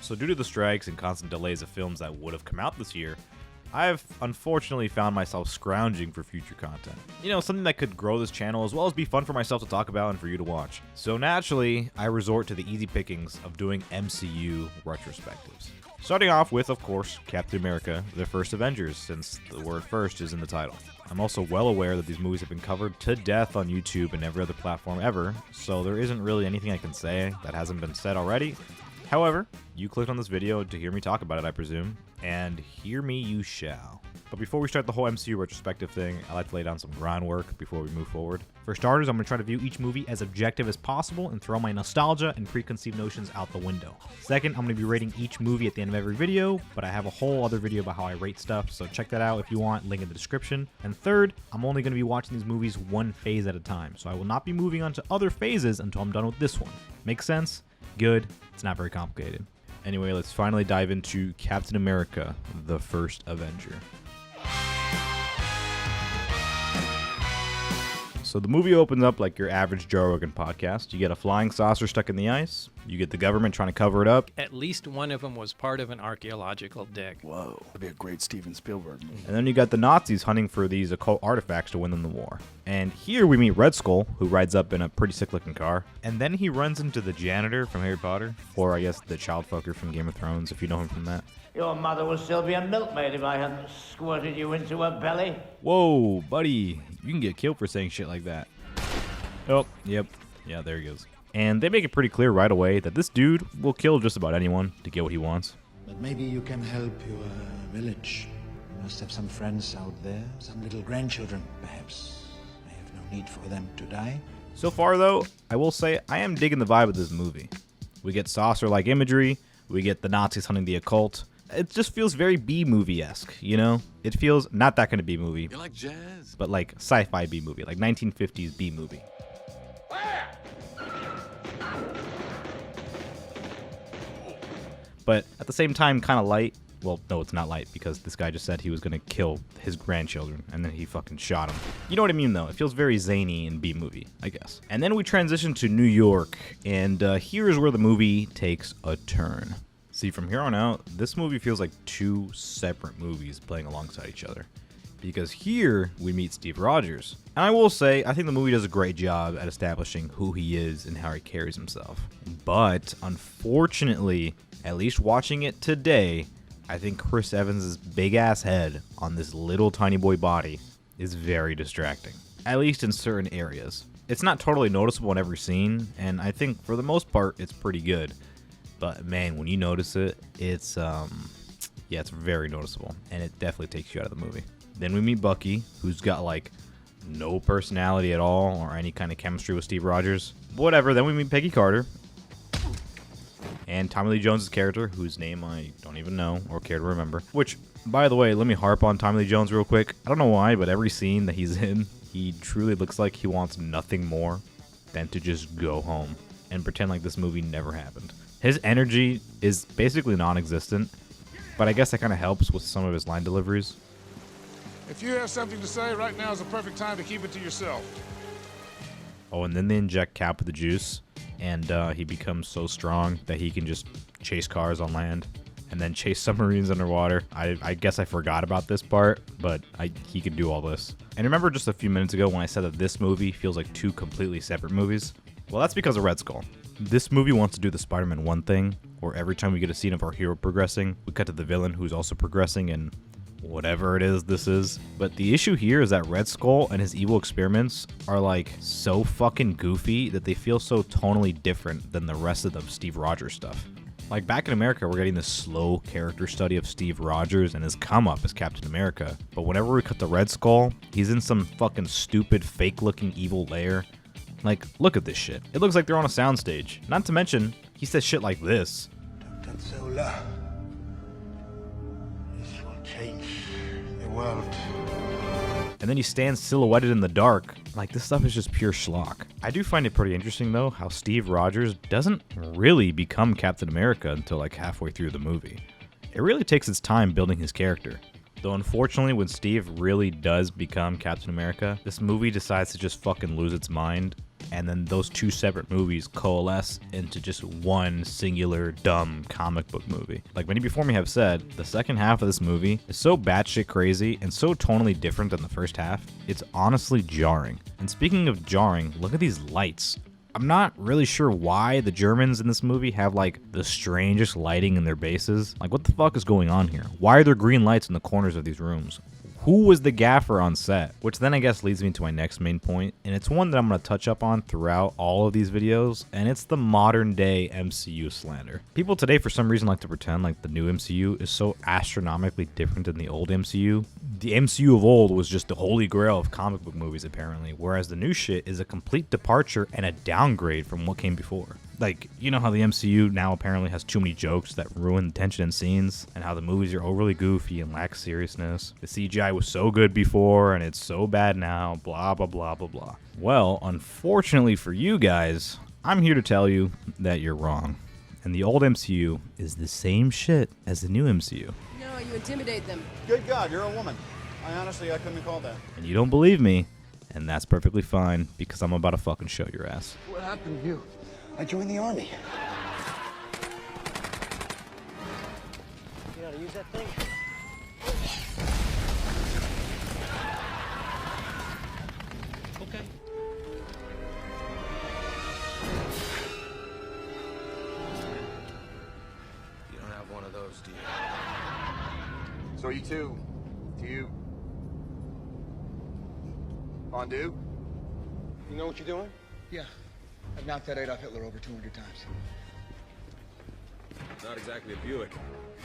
So due to the strikes and constant delays of films that would have come out this year, I've unfortunately found myself scrounging for future content. You know, something that could grow this channel as well as be fun for myself to talk about and for you to watch. So naturally, I resort to the easy pickings of doing MCU retrospectives. Starting off with, of course, Captain America, the first Avengers, since the word first is in the title. I'm also well aware that these movies have been covered to death on YouTube and every other platform ever, so there isn't really anything I can say that hasn't been said already. However, you clicked on this video to hear me talk about it, I presume, and hear me you shall. But before we start the whole MCU retrospective thing, I like to lay down some groundwork before we move forward. For starters, I'm going to try to view each movie as objective as possible and throw my nostalgia and preconceived notions out the window. Second, I'm going to be rating each movie at the end of every video, but I have a whole other video about how I rate stuff, so check that out if you want, link in the description. And third, I'm only going to be watching these movies one phase at a time, so I will not be moving on to other phases until I'm done with this one. Make sense? Good. It's not very complicated. Anyway, let's finally dive into Captain America, the first Avenger. So the movie opens up like your average Joe Rogan podcast. You get a flying saucer stuck in the ice. You get the government trying to cover it up. At least one of them was part of an archaeological dig. Whoa, that'd be a great Steven Spielberg movie. And then you got the Nazis hunting for these occult artifacts to win them the war. And here we meet Red Skull, who rides up in a pretty sick-looking car. And then he runs into the janitor from Harry Potter, or I guess the child fucker from Game of Thrones, if you know him from that. Your mother would still be a milkmaid if I hadn't squirted you into her belly. Whoa, buddy, you can get killed for saying shit like that. Oh, yep. Yeah, there he goes. And they make it pretty clear right away that this dude will kill just about anyone to get what he wants. But maybe you can help your village. You must have some friends out there, some little grandchildren, perhaps. I have no need for them to die. So far, though, I will say I am digging the vibe of this movie. We get saucer-like imagery. We get the Nazis hunting the occult. It just feels very B-movie-esque, you know? It feels not that kind of B-movie. You like jazz? But like sci-fi B-movie, like 1950s B-movie. But at the same time, kind of light. Well, no, it's not light, because this guy just said he was going to kill his grandchildren, and then he fucking shot him. You know what I mean, though? It feels very zany and B-movie, I guess. And then we transition to New York, and here's where the movie takes a turn. See, from here on out, this movie feels like two separate movies playing alongside each other. Because here, we meet Steve Rogers. And I will say, I think the movie does a great job at establishing who he is and how he carries himself. But, unfortunately, at least watching it today, I think Chris Evans' big-ass head on this little tiny boy body is very distracting. At least in certain areas. It's not totally noticeable in every scene, and I think, for the most part, it's pretty good. But, man, when you notice it, it's very noticeable. And it definitely takes you out of the movie. Then we meet Bucky, who's got, like, no personality at all or any kind of chemistry with Steve Rogers. Whatever. Then we meet Peggy Carter. And Tommy Lee Jones' character, whose name I don't even know or care to remember. Which, by the way, let me harp on Tommy Lee Jones real quick. I don't know why, but every scene that he's in, he truly looks like he wants nothing more than to just go home and pretend like this movie never happened. His energy is basically non-existent, but I guess that kind of helps with some of his line deliveries. If you have something to say, right now is the perfect time to keep it to yourself. Oh, and then they inject Cap with the juice, and he becomes so strong that he can just chase cars on land and then chase submarines underwater. I guess I forgot about this part, but he can do all this. And remember just a few minutes ago when I said that this movie feels like two completely separate movies? Well, that's because of Red Skull. This movie wants to do the Spider-Man 1 thing, where every time we get a scene of our hero progressing, we cut to the villain who's also progressing and whatever it is this is. But the issue here is that Red Skull and his evil experiments are like so fucking goofy that they feel so tonally different than the rest of the Steve Rogers stuff. Like back in America, we're getting this slow character study of Steve Rogers and his come up as Captain America. But whenever we cut to Red Skull, he's in some fucking stupid fake looking evil lair. Like, look at this shit. It looks like they're on a soundstage. Not to mention, he says shit like this. Dr. Zola, this will change the world. And then he stands silhouetted in the dark. Like, this stuff is just pure schlock. I do find it pretty interesting, though, how Steve Rogers doesn't really become Captain America until like halfway through the movie. It really takes its time building his character. Though unfortunately, when Steve really does become Captain America, this movie decides to just fucking lose its mind and then those two separate movies coalesce into just one singular dumb comic book movie. Like many before me have said, the second half of this movie is so batshit crazy and so tonally different than the first half, it's honestly jarring. And speaking of jarring, look at these lights. I'm not really sure why the Germans in this movie have like the strangest lighting in their bases. Like, what the fuck is going on here? Why are there green lights in the corners of these rooms? Who was the gaffer on set? Which then I guess leads me to my next main point, and it's one that I'm going to touch up on throughout all of these videos, and it's the modern day MCU slander. People today for some reason like to pretend like the new MCU is so astronomically different than the old MCU. The MCU of old was just the holy grail of comic book movies apparently, whereas the new shit is a complete departure and a downgrade from what came before. Like, you know how the MCU now apparently has too many jokes that ruin the tension in scenes, and how the movies are overly goofy and lack seriousness. The CGI was so good before, and it's so bad now, blah, blah, blah, blah, blah. Well, unfortunately for you guys, I'm here to tell you that you're wrong. And the old MCU is the same shit as the new MCU. No, you intimidate them. Good God, you're a woman. I couldn't have called that. And you don't believe me, and that's perfectly fine, because I'm about to fucking show your ass. What happened to you? I joined the army. You know how to use that thing? Okay. You don't have one of those, do you? So you two, do you... Fondue? You know what you're doing? Yeah. I've knocked that 8 off Hitler over 200 times. Not exactly a Buick.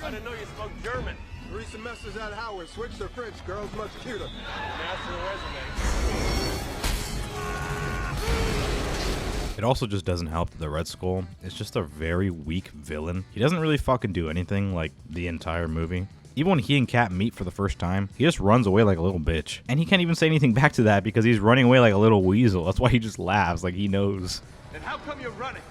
I didn't know you spoke German. 3 semesters at Howard. Switch to French. Girl's much cuter. National resume. It also just doesn't help that the Red Skull is just a very weak villain. He doesn't really fucking do anything like the entire movie. Even when he and Cap meet for the first time, he just runs away like a little bitch. And he can't even say anything back to that because he's running away like a little weasel. That's why he just laughs, like he knows. And how come you're running?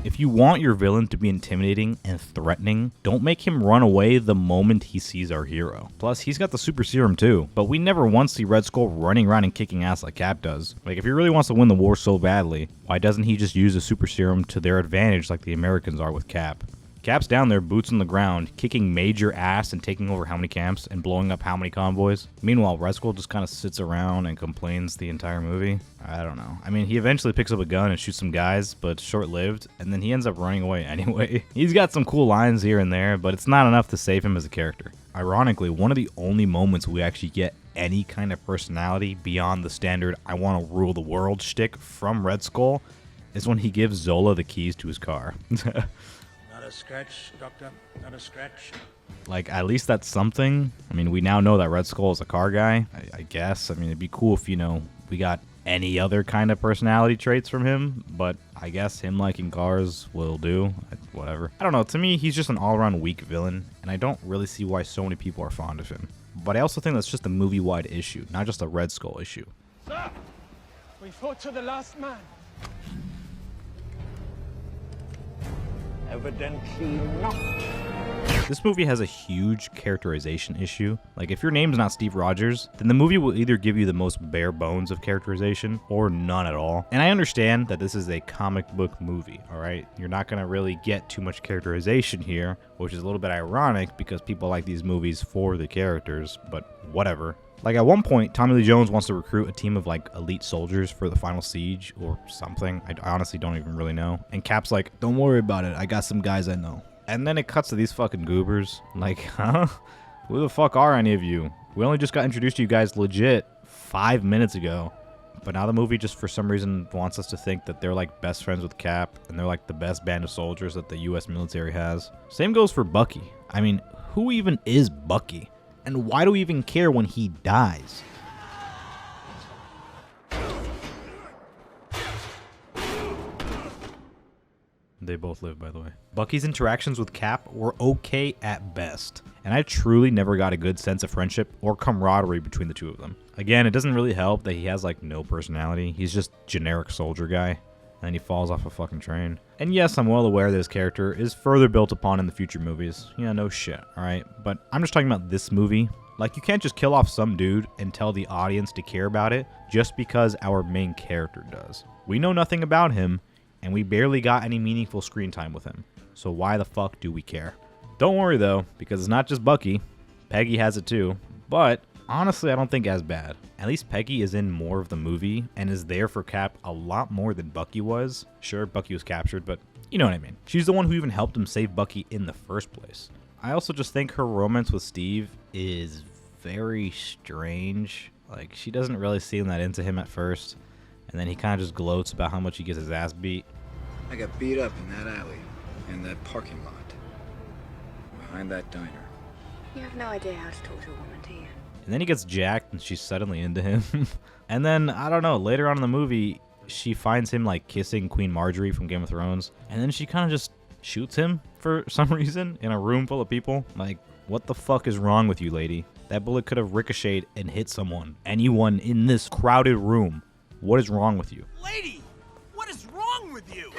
If you want your villain to be intimidating and threatening, don't make him run away the moment he sees our hero. Plus, he's got the super serum too, but we never once see Red Skull running around and kicking ass like Cap does. Like, if he really wants to win the war so badly, why doesn't he just use the super serum to their advantage like the Americans are with Cap? Cap's down there, boots on the ground, kicking major ass and taking over how many camps and blowing up how many convoys. Meanwhile, Red Skull just kind of sits around and complains the entire movie. I don't know. I mean, he eventually picks up a gun and shoots some guys, but it's short-lived, and then he ends up running away anyway. He's got some cool lines here and there, but it's not enough to save him as a character. Ironically, one of the only moments we actually get any kind of personality beyond the standard I want to rule the world shtick from Red Skull is when he gives Zola the keys to his car. Not a scratch, Doctor. Not a scratch. Like, at least that's something. I mean, we now know that Red Skull is a car guy, I guess. I mean, it'd be cool if, you know, we got any other kind of personality traits from him, but I guess him liking cars will do. Whatever. I don't know. To me, he's just an all-around weak villain, and I don't really see why so many people are fond of him. But I also think that's just a movie-wide issue, not just a Red Skull issue. Sir, we fought to the last man. Evidently not. This movie has a huge characterization issue. Like, if your name's not Steve Rogers, then the movie will either give you the most bare bones of characterization or none at all. And I understand that this is a comic book movie, all right? You're not going to really get too much characterization here, which is a little bit ironic because people like these movies for the characters, but whatever. Like, at one point, Tommy Lee Jones wants to recruit a team of, like, elite soldiers for the final siege or something. I honestly don't even really know. And Cap's like, don't worry about it. I got some guys I know. And then it cuts to these fucking goobers. Like, huh? Who the fuck are any of you? We only just got introduced to you guys legit 5 minutes ago. But now the movie just for some reason wants us to think that they're like best friends with Cap and they're like the best band of soldiers that the US military has. Same goes for Bucky. I mean, who even is Bucky? And why do we even care when he dies? They both live, by the way. Bucky's interactions with Cap were okay at best, and I truly never got a good sense of friendship or camaraderie between the two of them. Again, it doesn't really help that he has like no personality. He's just generic soldier guy, and he falls off a fucking train. And yes, I'm well aware that his character is further built upon in the future movies. Yeah, no shit, alright? But I'm just talking about this movie. Like, you can't just kill off some dude and tell the audience to care about it just because our main character does. We know nothing about him, and we barely got any meaningful screen time with him. So why the fuck do we care? Don't worry though, because it's not just Bucky. Peggy has it too. But honestly, I don't think as bad. At least Peggy is in more of the movie and is there for Cap a lot more than Bucky was. Sure, Bucky was captured, but you know what I mean. She's the one who even helped him save Bucky in the first place. I also just think her romance with Steve is very strange. Like, she doesn't really seem that into him at first, and then he kind of just gloats about how much he gets his ass beat. I got beat up in that alley, in that parking lot, behind that diner. You have no idea how to talk to a woman, do you? And then he gets jacked and she's suddenly into him. And then, I don't know, later on in the movie, she finds him like kissing Queen Marjorie from Game of Thrones. And then she kind of just shoots him for some reason in a room full of people. Like, what the fuck is wrong with you, lady? That bullet could have ricocheted and hit someone. Anyone in this crowded room. What is wrong with you? Lady, what is wrong with you?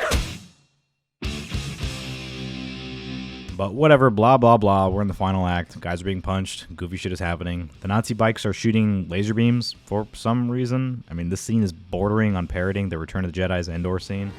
But whatever, blah, blah, blah. We're in the final act. Guys are being punched. Goofy shit is happening. The Nazi bikes are shooting laser beams for some reason. I mean, this scene is bordering on parodying the Return of the Jedi's Endor scene.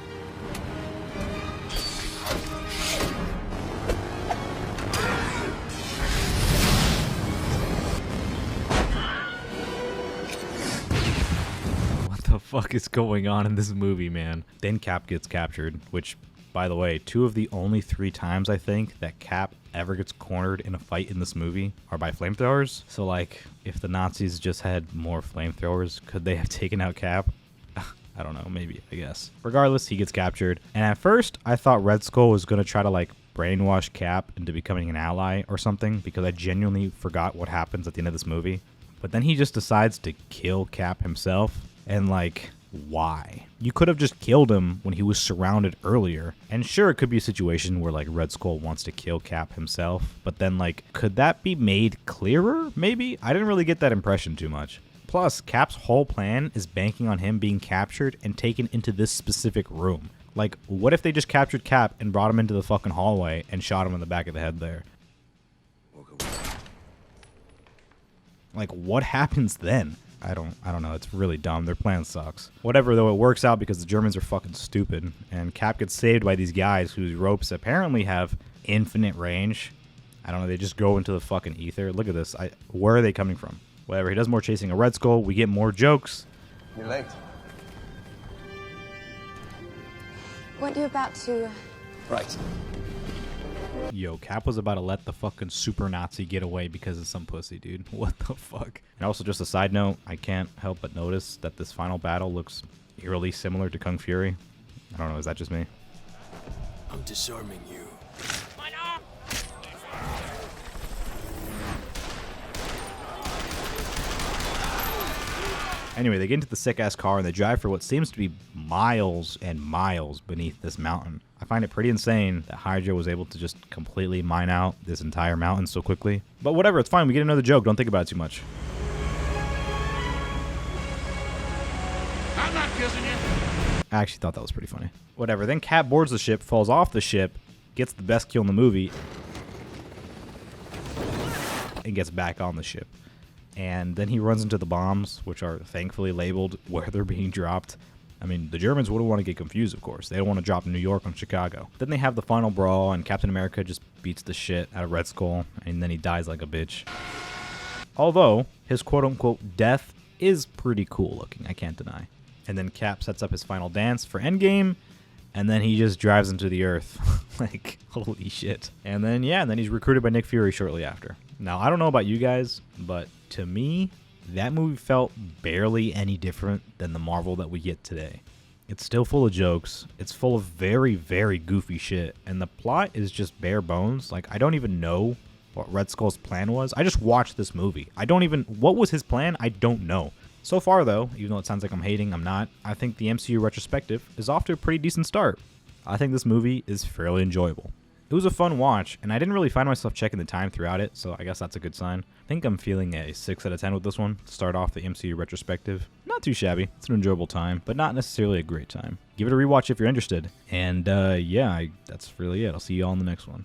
What the fuck is going on in this movie, man? Then Cap gets captured, which... By the way, 2 of the only 3 times I think that Cap ever gets cornered in a fight in this movie are by flamethrowers. So like, if the Nazis just had more flamethrowers, could they have taken out Cap? I don't know, maybe, I guess. Regardless, he gets captured. And at first, I thought Red Skull was gonna try to like brainwash Cap into becoming an ally or something, because I genuinely forgot what happens at the end of this movie. But then he just decides to kill Cap himself, and like... why? You could have just killed him when he was surrounded earlier. And sure, it could be a situation where like Red Skull wants to kill Cap himself, but then like, could that be made clearer? Maybe? I didn't really get that impression too much. Plus, Cap's whole plan is banking on him being captured and taken into this specific room. Like, what if they just captured Cap and brought him into the fucking hallway and shot him in the back of the head there? Like, what happens then? I don't know. It's really dumb. Their plan sucks. Whatever, though, it works out because the Germans are fucking stupid. And Cap gets saved by these guys whose ropes apparently have infinite range. I don't know. They just go into the fucking ether. Look at this. Where are they coming from? Whatever. He does more chasing a Red Skull. We get more jokes. You're late. Weren't you about to... Right. Yo, Cap was about to let the fucking super Nazi get away because of some pussy, dude. What the fuck? And also, just a side note, I can't help but notice that this final battle looks eerily similar to Kung Fury. I don't know, is that just me? I'm disarming you. Anyway, they get into the sick-ass car and they drive for what seems to be miles and miles beneath this mountain. I find it pretty insane that Hydra was able to just completely mine out this entire mountain so quickly. But whatever, it's fine. We get another joke. Don't think about it too much. I'm not kissing you. I actually thought that was pretty funny. Whatever. Then Cap boards the ship, falls off the ship, gets the best kill in the movie, and gets back on the ship. And then he runs into the bombs, which are thankfully labeled where they're being dropped. I mean, the Germans wouldn't want to get confused, of course. They don't want to drop New York on Chicago. Then they have the final brawl, and Captain America just beats the shit out of Red Skull, and then he dies like a bitch. Although, his quote-unquote death is pretty cool looking, I can't deny. And then Cap sets up his final dance for Endgame, and then he just drives into the earth. Like, holy shit. And then, yeah, and then he's recruited by Nick Fury shortly after. Now, I don't know about you guys, but to me, that movie felt barely any different than the Marvel that we get today. It's still full of jokes. It's full of very, very goofy shit. And the plot is just bare bones. Like, I don't even know what Red Skull's plan was. I just watched this movie. What was his plan? I don't know. So far, though, even though it sounds like I'm hating, I'm not. I think the MCU Retrospective is off to a pretty decent start. I think this movie is fairly enjoyable. It was a fun watch, and I didn't really find myself checking the time throughout it, so I guess that's a good sign. I think I'm feeling a 6 out of 10 with this one to start off the MCU Retrospective. Not too shabby. It's an enjoyable time, but not necessarily a great time. Give it a rewatch if you're interested. And yeah, that's really it. I'll see you all in the next one.